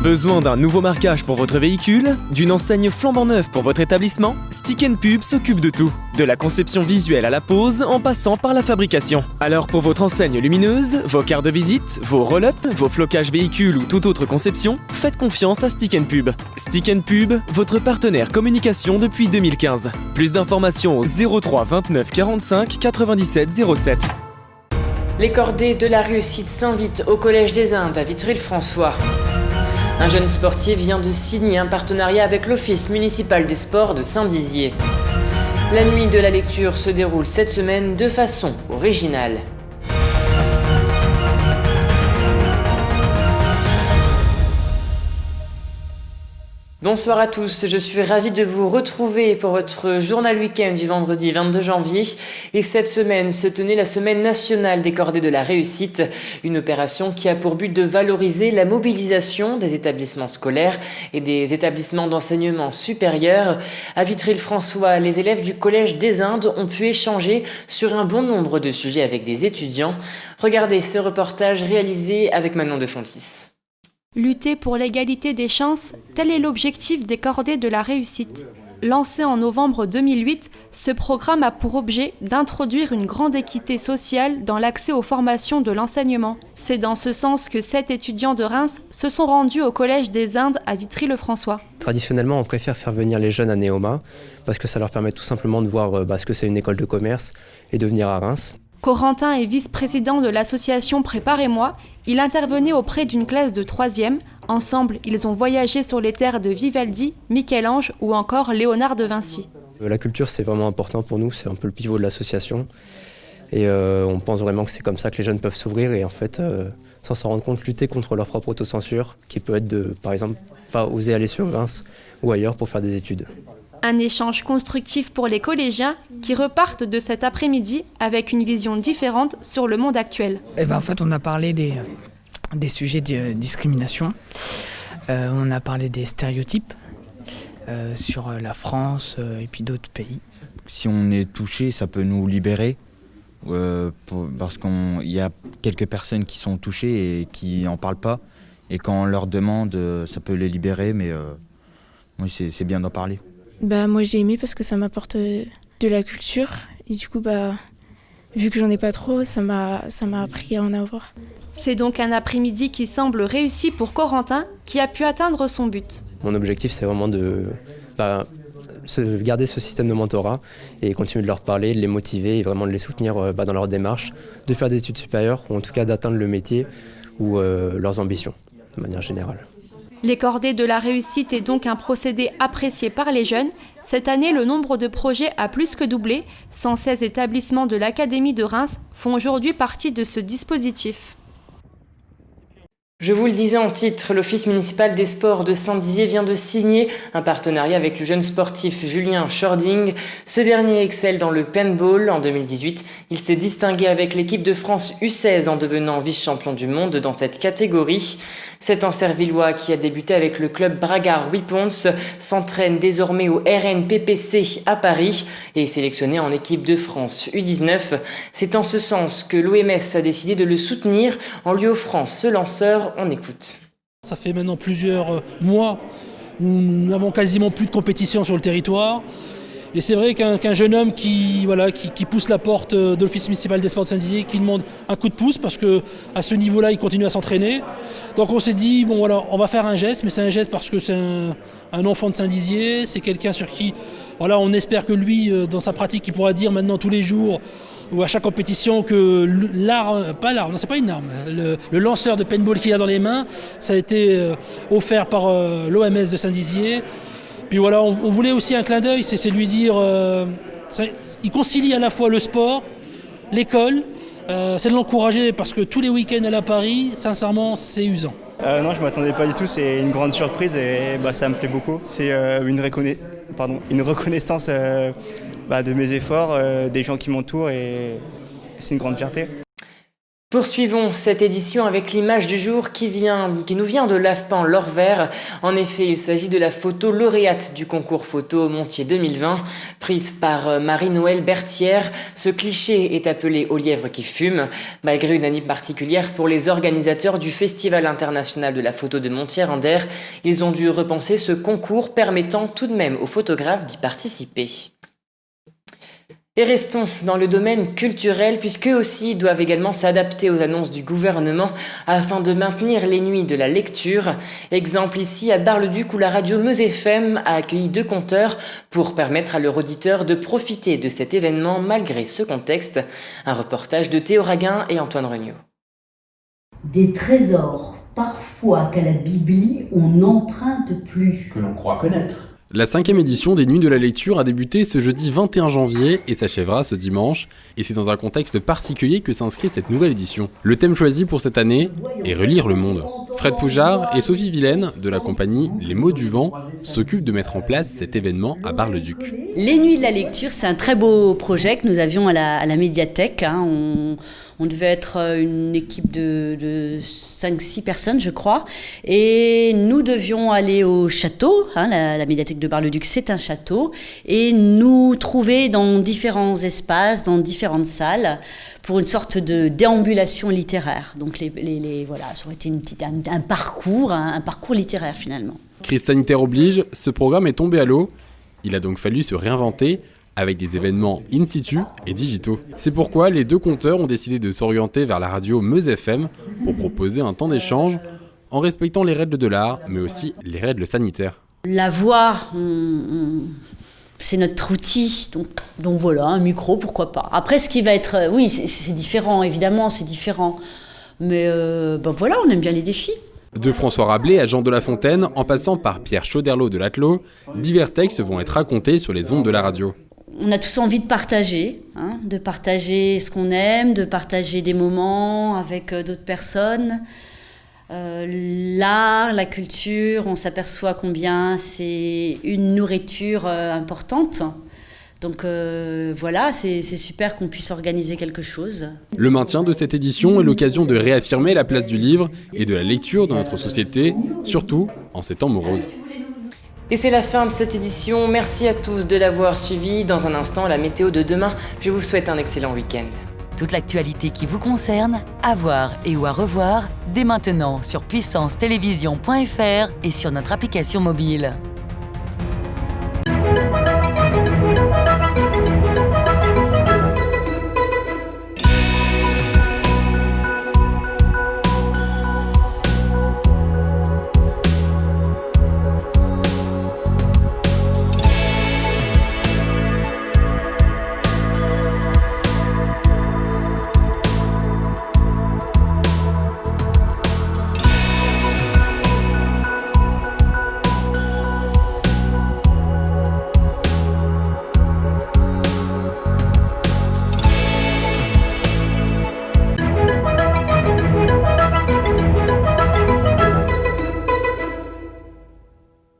Besoin d'un nouveau marquage pour votre véhicule? D'une enseigne flambant neuve pour votre établissement? Stick & Pub s'occupe de tout. De la conception visuelle à la pose, en passant par la fabrication. Alors pour votre enseigne lumineuse, vos cartes de visite, vos roll-up, vos flocages véhicules ou toute autre conception, faites confiance à Stick & Pub. Stick & Pub, votre partenaire communication depuis 2015. Plus d'informations au 03 29 45 97 07. Les cordées de la réussite s'invitent au Collège des Indes à Vitry-le-François. Un jeune sportif vient de signer un partenariat avec l'Office municipal des sports de Saint-Dizier. La nuit de la lecture se déroule cette semaine de façon originale. Bonsoir à tous, je suis ravie de vous retrouver pour votre journal week-end du vendredi 22 janvier. Et cette semaine se tenait la semaine nationale des cordées de la réussite, une opération qui a pour but de valoriser la mobilisation des établissements scolaires et des établissements d'enseignement supérieur. À Vitry-le-François, les élèves du Collège des Indes ont pu échanger sur un bon nombre de sujets avec des étudiants. Regardez ce reportage réalisé avec Manon de Fontis. Lutter pour l'égalité des chances, tel est l'objectif des cordées de la réussite. Lancé en novembre 2008, ce programme a pour objet d'introduire une grande équité sociale dans l'accès aux formations de l'enseignement. C'est dans ce sens que 7 étudiants de Reims se sont rendus au Collège des Indes à Vitry-le-François. Traditionnellement, on préfère faire venir les jeunes à Néoma parce que ça leur permet tout simplement de voir ce que c'est une école de commerce et de venir à Reims. Corentin est vice-président de l'association Préparez-moi. Il intervenait auprès d'une classe de 3e. Ensemble, ils ont voyagé sur les terres de Vivaldi, Michel-Ange ou encore Léonard de Vinci. La culture, c'est vraiment important pour nous, c'est un peu le pivot de l'association. Et on pense vraiment que c'est comme ça que les jeunes peuvent s'ouvrir et en fait, sans s'en rendre compte, lutter contre leur propre autocensure, qui peut être de, par exemple, pas oser aller sur Reims ou ailleurs pour faire des études. Un échange constructif pour les collégiens qui repartent de cet après-midi avec une vision différente sur le monde actuel. En fait, on a parlé des sujets de discrimination, on a parlé des stéréotypes sur la France et puis d'autres pays. Si on est touché, ça peut nous libérer parce qu'il y a quelques personnes qui sont touchées et qui n'en parlent pas. Et quand on leur demande, ça peut les libérer, mais oui, c'est bien d'en parler. Moi j'ai aimé parce que ça m'apporte de la culture et du coup vu que j'en ai pas trop, ça m'a appris à en avoir. C'est donc un après-midi qui semble réussi pour Corentin qui a pu atteindre son but. Mon objectif c'est vraiment de garder ce système de mentorat et continuer de leur parler, de les motiver et vraiment de les soutenir dans leur démarche, de faire des études supérieures ou en tout cas d'atteindre le métier ou leurs ambitions de manière générale. Les cordées de la réussite est donc un procédé apprécié par les jeunes. Cette année, le nombre de projets a plus que doublé. 116 établissements de l'Académie de Reims font aujourd'hui partie de ce dispositif. Je vous le disais en titre, l'Office municipal des sports de Saint-Dizier vient de signer un partenariat avec le jeune sportif Julien Schording. Ce dernier excelle dans le paintball. En 2018, il s'est distingué avec l'équipe de France U16 en devenant vice-champion du monde dans cette catégorie. Cet Ancervillois qui a débuté avec le club Bragard Weapons s'entraîne désormais au RNPPC à Paris et est sélectionné en équipe de France U19. C'est en ce sens que l'OMS a décidé de le soutenir en lui offrant ce lanceur. On écoute. Ça fait maintenant plusieurs mois où nous n'avons quasiment plus de compétition sur le territoire. Et c'est vrai qu'un jeune homme qui pousse la porte de l'Office municipal des sports de Saint-Dizier, qui demande un coup de pouce parce qu'à ce niveau-là, il continue à s'entraîner. Donc on s'est dit, on va faire un geste, mais c'est un geste parce que c'est un enfant de Saint-Dizier, c'est quelqu'un sur qui, on espère que lui, dans sa pratique, il pourra dire maintenant tous les jours, ou à chaque compétition que c'est pas une arme, le lanceur de paintball qu'il a dans les mains, ça a été offert par l'OMS de Saint-Dizier. Puis on voulait aussi un clin d'œil, c'est lui dire, il concilie à la fois le sport, l'école, c'est de l'encourager parce que tous les week-ends à Paris, sincèrement, c'est usant. Non, je ne m'attendais pas du tout, c'est une grande surprise et ça me plaît beaucoup. C'est une reconnaissance de mes efforts, des gens qui m'entourent et c'est une grande fierté. Poursuivons cette édition avec l'image du jour qui nous vient de l'AFPAN L'Or-Vert. En effet, il s'agit de la photo lauréate du concours photo Montier 2020, prise par Marie-Noëlle Berthière. Ce cliché est appelé « Au lièvre qui fume ». Malgré une anime particulière pour les organisateurs du Festival international de la photo de Montier-Anders, ils ont dû repenser ce concours permettant tout de même aux photographes d'y participer. Et restons dans le domaine culturel puisqu'eux aussi doivent également s'adapter aux annonces du gouvernement afin de maintenir les nuits de la lecture. Exemple ici à Bar-le-Duc où la radio Meuse FM a accueilli 2 conteurs pour permettre à leurs auditeurs de profiter de cet événement malgré ce contexte. Un reportage de Théo Raguin et Antoine Regnault. Des trésors, parfois qu'à la Bibli on n'emprunte plus. Que l'on croit connaître. La 5e édition des Nuits de la Lecture a débuté ce jeudi 21 janvier et s'achèvera ce dimanche. Et c'est dans un contexte particulier que s'inscrit cette nouvelle édition. Le thème choisi pour cette année est relire le monde. Fred Poujard et Sophie Vilaine de la compagnie Les Mots du Vent s'occupent de mettre en place cet événement à Bar-le-Duc. Les Nuits de la Lecture, c'est un très beau projet que nous avions à la médiathèque. On devait être une équipe de 5-6 personnes, je crois. Et nous devions aller au château. La médiathèque de Bar-le-Duc, c'est un château. Et nous trouver dans différents espaces, dans différentes salles, pour une sorte de déambulation littéraire. Donc voilà, ça aurait été un parcours littéraire finalement. Crise sanitaire oblige, ce programme est tombé à l'eau. Il a donc fallu se réinventer avec des événements in situ et digitaux. C'est pourquoi les 2 conteurs ont décidé de s'orienter vers la radio Meuse FM pour proposer un temps d'échange en respectant les règles de l'art, mais aussi les règles sanitaires. La voix, c'est notre outil, donc voilà, un micro, pourquoi pas. Après, ce qui va être... oui, c'est différent, évidemment, c'est différent. Mais voilà, on aime bien les défis. De François Rabelais à Jean de La Fontaine, en passant par Pierre Chauderlot de Latelot, divers textes vont être racontés sur les ondes de la radio. On a tous envie de partager ce qu'on aime, de partager des moments avec d'autres personnes. L'art, la culture, on s'aperçoit combien c'est une nourriture importante. Donc voilà, c'est super qu'on puisse organiser quelque chose. Le maintien de cette édition est l'occasion de réaffirmer la place du livre et de la lecture dans notre société, surtout en ces temps moroses. Et c'est la fin de cette édition. Merci à tous de l'avoir suivi. Dans un instant, la météo de demain. Je vous souhaite un excellent week-end. Toute l'actualité qui vous concerne, à voir et ou à revoir, dès maintenant sur puissancetélévision.fr et sur notre application mobile.